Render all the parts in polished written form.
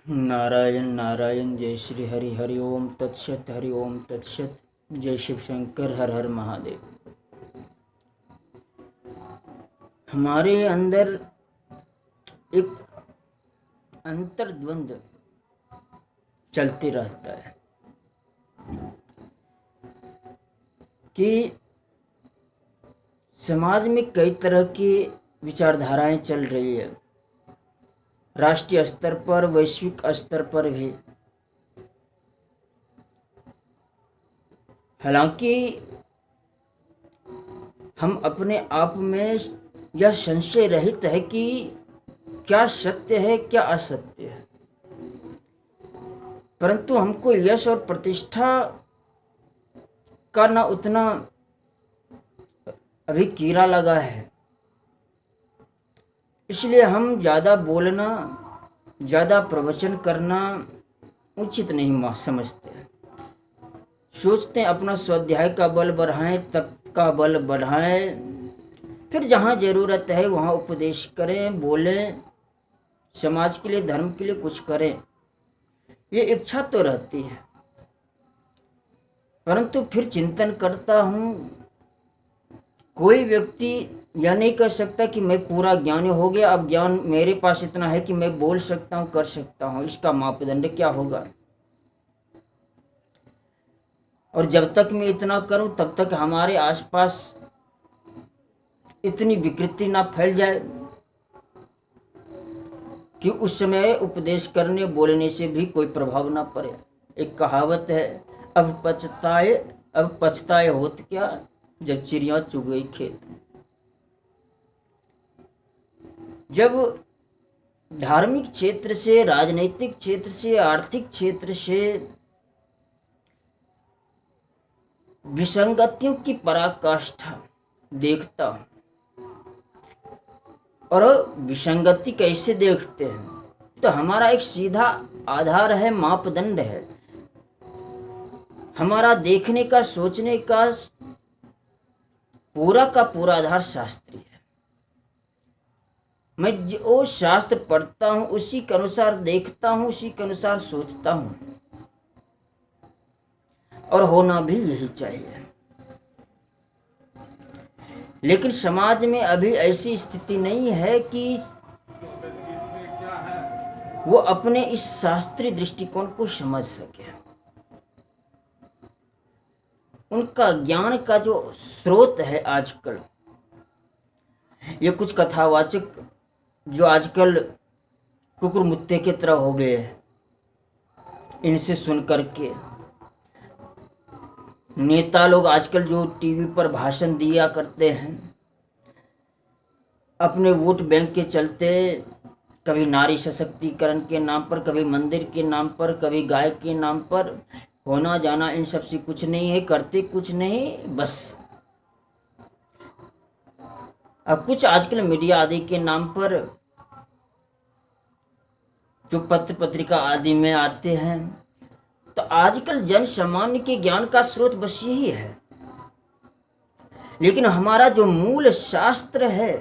नारायण नारायण। जय श्री हरि। हरि ओम तत्सत। हरि ओम तत्सत। जय शिव शंकर। हर हर महादेव। हमारे अंदर एक अंतर्द्वंद चलते रहता है कि समाज में कई तरह की विचारधाराएं चल रही है, राष्ट्रीय स्तर पर, वैश्विक स्तर पर भी। हालांकि हम अपने आप में यह संशय रहित है कि क्या सत्य है क्या असत्य है, परंतु हमको यश और प्रतिष्ठा का ना उतना अभी कीड़ा लगा है, इसलिए हम ज़्यादा बोलना, ज़्यादा प्रवचन करना उचित नहीं समझते। सोचते हैं अपना स्वाध्याय का बल बढ़ाएं, तप का बल बढ़ाएं, फिर जहाँ ज़रूरत है वहाँ उपदेश करें, बोलें, समाज के लिए, धर्म के लिए कुछ करें, ये इच्छा तो रहती है। परंतु फिर चिंतन करता हूँ, कोई व्यक्ति यह नहीं कर सकता कि मैं पूरा ज्ञानी हो गया, अब ज्ञान मेरे पास इतना है कि मैं बोल सकता हूँ, कर सकता हूँ। इसका मापदंड क्या होगा? और जब तक मैं इतना करूं तब तक हमारे आसपास इतनी विकृति ना फैल जाए कि उस समय उपदेश करने बोलने से भी कोई प्रभाव ना पड़े। एक कहावत है, अब पछताए होत क्या, जब चिड़िया चुग गई खेत। जब धार्मिक क्षेत्र से, राजनीतिक क्षेत्र से, आर्थिक क्षेत्र से विसंगतियों की पराकाष्ठा देखता हूं, और विसंगति कैसे देखते हैं, तो हमारा एक सीधा आधार है, मापदंड है। हमारा देखने का, सोचने का पूरा का पूरा आधार शास्त्रीय है। मैं जो शास्त्र पढ़ता हूं उसी के अनुसार देखता हूं, उसी के अनुसार सोचता हूं, और होना भी यही चाहिए। लेकिन समाज में अभी ऐसी स्थिति नहीं है कि वो अपने इस शास्त्रीय दृष्टिकोण को समझ सके। उनका ज्ञान का जो स्रोत है आजकल, ये कुछ कथावाचक जो आजकल कुकुर मुत्ते की तरह हो गए हैं, इनसे सुन करके नेता लोग आजकल जो टीवी पर भाषण दिया करते हैं, अपने वोट बैंक के चलते, कभी नारी सशक्तिकरण के नाम पर, कभी मंदिर के नाम पर, कभी गाय के नाम पर, होना जाना इन सब से कुछ नहीं है, करते कुछ नहीं, बस। अब कुछ आजकल मीडिया आदि के नाम पर जो पत्र पत्रिका आदि में आते हैं, तो आजकल जन सामान्य के ज्ञान का स्रोत बस यही है। लेकिन हमारा जो मूल शास्त्र है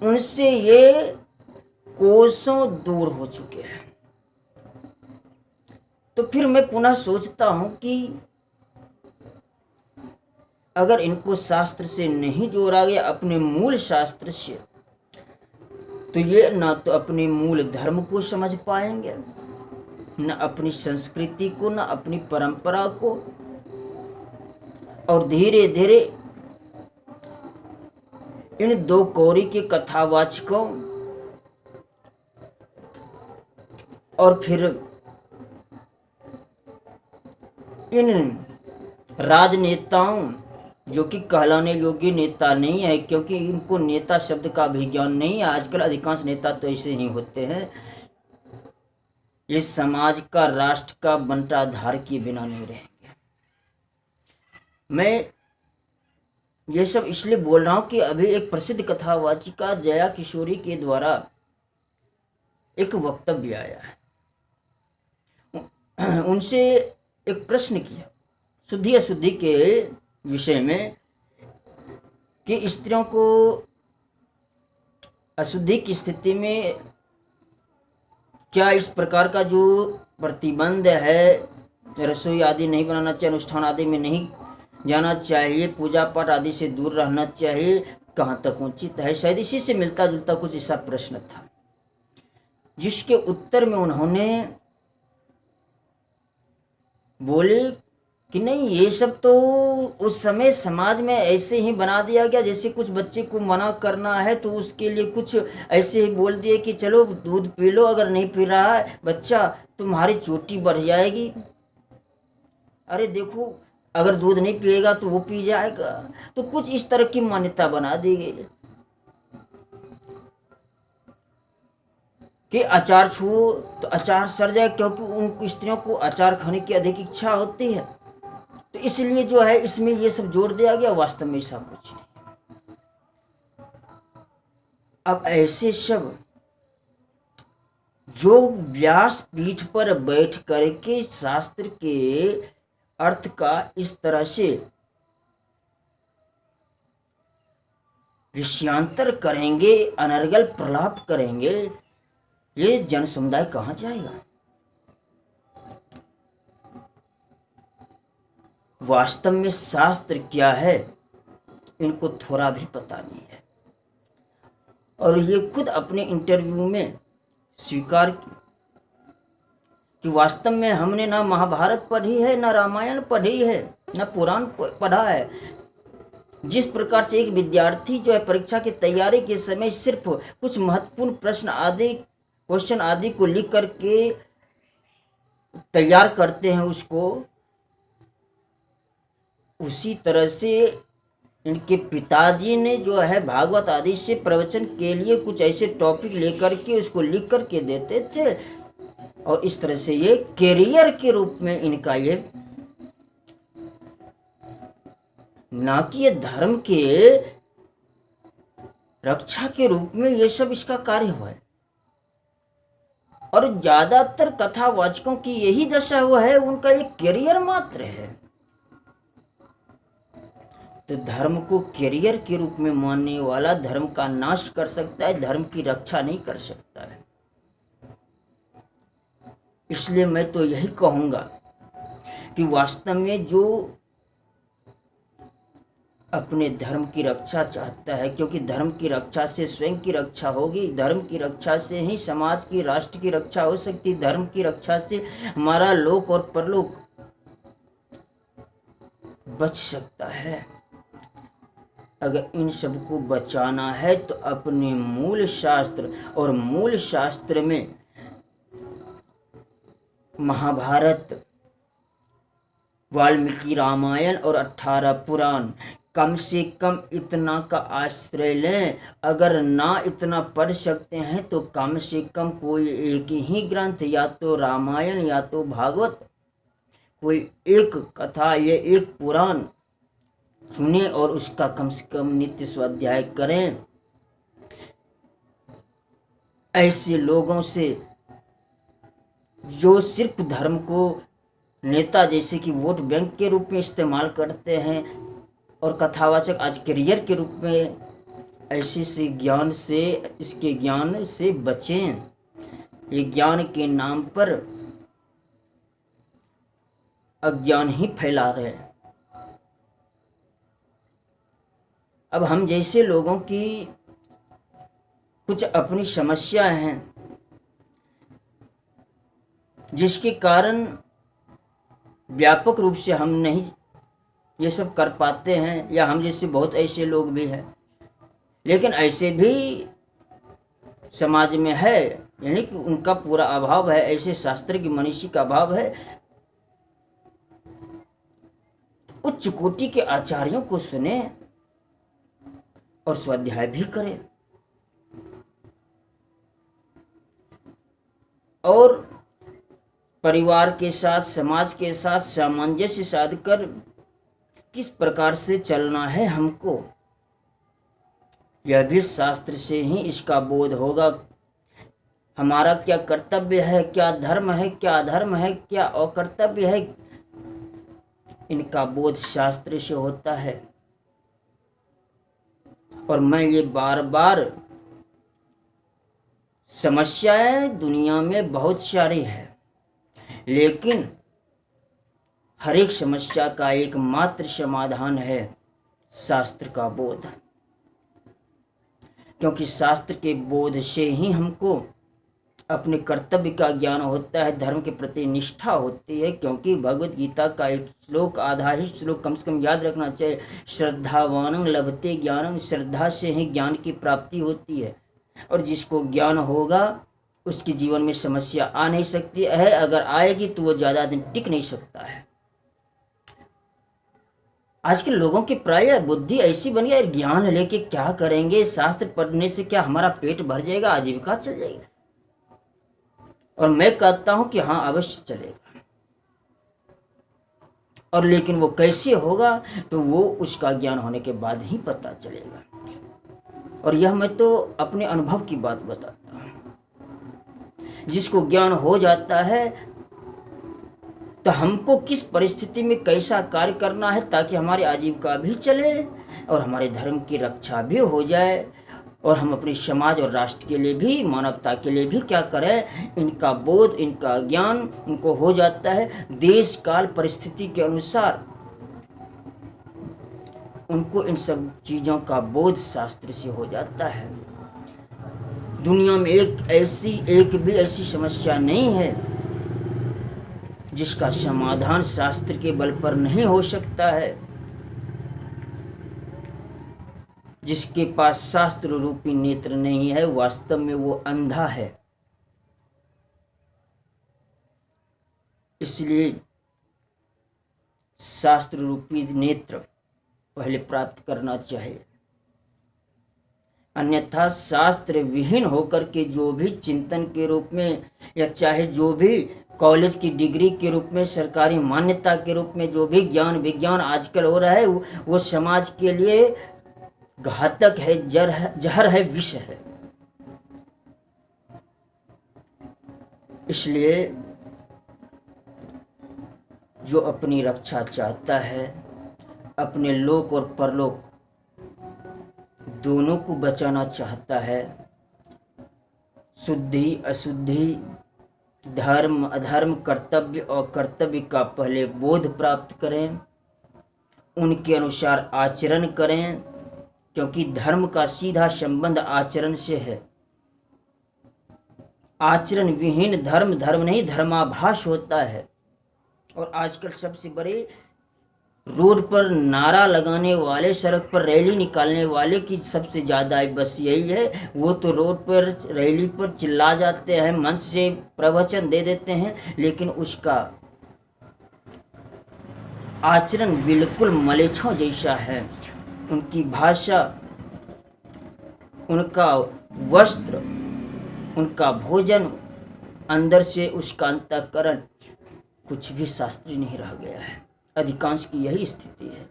उनसे ये कोसों दूर हो चुके हैं। तो फिर मैं पुनः सोचता हूं कि अगर इनको शास्त्र से नहीं जोड़ा गया, अपने मूल शास्त्र से, तो ये ना तो अपने मूल धर्म को समझ पाएंगे, न अपनी संस्कृति को, न अपनी परंपरा को, और धीरे धीरे इन दो कौड़ी के कथावाचकों और फिर इन राजनेताओं, जो कि कहलाने योग्य नेता नहीं है, क्योंकि इनको नेता शब्द का भी ज्ञान नहीं है। आजकल अधिकांश नेता तो ऐसे ही होते हैं, ये समाज का, राष्ट्र का बंटाधार किए बिना नहीं रहेंगे। मैं ये सब इसलिए बोल रहा हूं कि अभी एक प्रसिद्ध कथावाचिका जया किशोरी के द्वारा एक वक्तव्य आया है। उनसे एक प्रश्न किया शुद्धि अशुद्धि के विषय में, कि स्त्रियों को अशुद्धि की स्थिति में क्या इस प्रकार का जो प्रतिबंध है, रसोई आदि नहीं बनाना चाहिए, अनुष्ठान आदि में नहीं जाना चाहिए, पूजा पाठ आदि से दूर रहना चाहिए, कहाँ तक उचित है? शायद इसी से मिलता जुलता कुछ ऐसा प्रश्न था, जिसके उत्तर में उन्होंने बोले कि नहीं, ये सब तो उस समय समाज में ऐसे ही बना दिया गया, जैसे कुछ बच्चे को मना करना है तो उसके लिए कुछ ऐसे ही बोल दिए कि चलो दूध पी लो, अगर नहीं पी रहा है बच्चा तुम्हारी चोटी बढ़ जाएगी। अरे देखो, अगर दूध नहीं पिएगा तो वो पी जाएगा। तो कुछ इस तरह की मान्यता बना दी गई कि अचार छुओ तो अचार सड़ जाए, क्योंकि उन स्त्रियों को अचार खाने की अधिक इच्छा होती है। तो इसलिए जो है इसमें ये सब जोड़ दिया गया, वास्तव में ऐसा कुछ नहीं। अब ऐसे सब जो व्यास पीठ पर बैठ करके शास्त्र के अर्थ का इस तरह से विषयांतर करेंगे, अनर्गल प्रलाप करेंगे, ये जन समुदाय कहाँ जाएगा? वास्तव में शास्त्र क्या है इनको थोड़ा भी पता नहीं है, और ये खुद अपने इंटरव्यू में स्वीकार कि वास्तव में हमने ना महाभारत पढ़ी है, ना रामायण पढ़ी है, ना पुराण पढ़ा है। जिस प्रकार से एक विद्यार्थी जो है परीक्षा की तैयारी के समय सिर्फ कुछ महत्वपूर्ण प्रश्न आदि, क्वेश्चन आदि को लिख करके तैयार करते हैं उसको, उसी तरह से इनके पिताजी ने जो है भागवत आदि से प्रवचन के लिए कुछ ऐसे टॉपिक लेकर के उसको लिख करके देते थे, और इस तरह से ये कैरियर के रूप में इनका ये, ना कि ये धर्म के रक्षा के रूप में ये सब इसका कार्य हुआ है। और ज्यादातर कथावाचकों की यही दशा हुआ है, उनका एक कैरियर मात्र है। तो धर्म को कैरियर के रूप में मानने वाला धर्म का नाश कर सकता है, धर्म की रक्षा नहीं कर सकता है। इसलिए मैं तो यही कहूंगा कि वास्तव में जो अपने धर्म की रक्षा चाहता है, क्योंकि धर्म की रक्षा से स्वयं की रक्षा होगी, धर्म की रक्षा से ही समाज की, राष्ट्र की रक्षा हो सकती, धर्म की रक्षा से हमारा लोक और परलोक बच सकता है। अगर इन सबको बचाना है तो अपने मूल शास्त्र, और मूल शास्त्र में महाभारत, वाल्मीकि रामायण और 18 पुराण, कम से कम इतना का आश्रय लें। अगर ना इतना पढ़ सकते हैं तो कम से कम कोई एक ही ग्रंथ, या तो रामायण या तो भागवत, कोई एक कथा या एक पुराण सुने और उसका कम से कम नित्य स्वाध्याय करें। ऐसे लोगों से जो सिर्फ धर्म को नेता जैसे कि वोट बैंक के रूप में इस्तेमाल करते हैं, और कथावाचक आज करियर के रूप में, ऐसे से ज्ञान से, इसके ज्ञान से बचें। ये ज्ञान के नाम पर अज्ञान ही फैला रहे हैं। अब हम जैसे लोगों की कुछ अपनी समस्याएं हैं, जिसके कारण व्यापक रूप से हम नहीं ये सब कर पाते हैं, या हम जैसे बहुत ऐसे लोग भी हैं, लेकिन ऐसे भी समाज में है, यानी कि उनका पूरा अभाव है, ऐसे शास्त्र की मनीषी का अभाव है। उच्च कोटि के आचार्यों को सुने और स्वाध्याय भी करें, और परिवार के साथ, समाज के साथ सामंजस्य साध कर किस प्रकार से चलना है हमको, यह भी शास्त्र से ही इसका बोध होगा। हमारा क्या कर्तव्य है, क्या धर्म है, क्या अधर्म है, क्या अकर्तव्य है, इनका बोध शास्त्र से होता है। और मैं ये बार बार समस्याएं दुनिया में बहुत सारी है, लेकिन हर एक समस्या का एकमात्र समाधान है शास्त्र का बोध। क्योंकि शास्त्र के बोध से ही हमको अपने कर्तव्य का ज्ञान होता है, धर्म के प्रति निष्ठा होती है। क्योंकि भगवत गीता का एक श्लोक, आधा ही श्लोक कम से कम याद रखना चाहिए, श्रद्धावानं लभते ज्ञानम, श्रद्धा से ही ज्ञान की प्राप्ति होती है। और जिसको ज्ञान होगा उसके जीवन में समस्या आ नहीं सकती है, अगर आएगी तो वो ज़्यादा दिन टिक नहीं सकता है। आज के लोगों की प्राय बुद्धि ऐसी बनी है, ज्ञान लेके क्या करेंगे, शास्त्र पढ़ने से क्या हमारा पेट भर जाएगा, आजीविका चल जाएगी। और मैं कहता हूं कि हाँ, अवश्य चलेगा। और लेकिन वो कैसे होगा तो वो उसका ज्ञान होने के बाद ही पता चलेगा। और यह मैं तो अपने अनुभव की बात बताता हूं। जिसको ज्ञान हो जाता है तो हमको किस परिस्थिति में कैसा कार्य करना है ताकि हमारी आजीविका भी चले और हमारे धर्म की रक्षा भी हो जाए, और हम अपने समाज और राष्ट्र के लिए भी, मानवता के लिए भी क्या करें, इनका बोध, इनका ज्ञान उनको हो जाता है। देश काल परिस्थिति के अनुसार उनको इन सब चीज़ों का बोध शास्त्र से हो जाता है। दुनिया में एक भी ऐसी समस्या नहीं है जिसका समाधान शास्त्र के बल पर नहीं हो सकता है। जिसके पास शास्त्र रूपी नेत्र नहीं है, वास्तव में वो अंधा है। इसलिए शास्त्र रूपी नेत्र पहले प्राप्त करना चाहिए। अन्यथा शास्त्र विहीन होकर के जो भी चिंतन के रूप में, या चाहे जो भी कॉलेज की डिग्री के रूप में, सरकारी मान्यता के रूप में जो भी ज्ञान विज्ञान आजकल हो रहा है, वो समाज के लिए घातक है, जहर है, विष है। इसलिए जो अपनी रक्षा चाहता है, अपने लोक और परलोक दोनों को बचाना चाहता है, शुद्धि अशुद्धि, धर्म अधर्म, कर्तव्य और कर्तव्य का पहले बोध प्राप्त करें, उनके अनुसार आचरण करें। क्योंकि धर्म का सीधा संबंध आचरण से है। आचरण विहीन धर्म धर्म नहीं, धर्माभास होता है। और आजकल सबसे बड़े रोड पर नारा लगाने वाले, सड़क पर रैली निकालने वाले की सबसे ज़्यादा बस यही है। वो तो रोड पर रैली पर चिल्ला जाते हैं, मंच से प्रवचन दे देते हैं, लेकिन उसका आचरण बिल्कुल मलेच्छों जैसा है। उनकी भाषा, उनका वस्त्र, उनका भोजन, अंदर से उसका अंतःकरण कुछ भी शास्त्रीय नहीं रह गया है। अधिकांश की यही स्थिति है।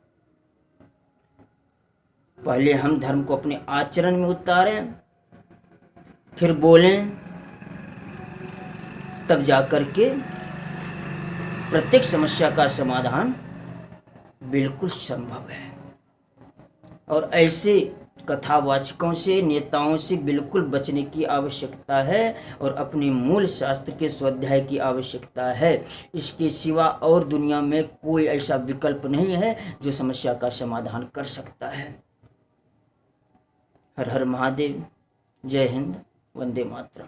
पहले हम धर्म को अपने आचरण में उतारें, फिर बोलें, तब जाकर के प्रत्येक समस्या का समाधान बिल्कुल संभव है। और ऐसे कथावाचकों से, नेताओं से बिल्कुल बचने की आवश्यकता है और अपने मूल शास्त्र के स्वाध्याय की आवश्यकता है। इसके सिवा और दुनिया में कोई ऐसा विकल्प नहीं है जो समस्या का समाधान कर सकता है। हर हर महादेव। जय हिंद। वंदे मातरम।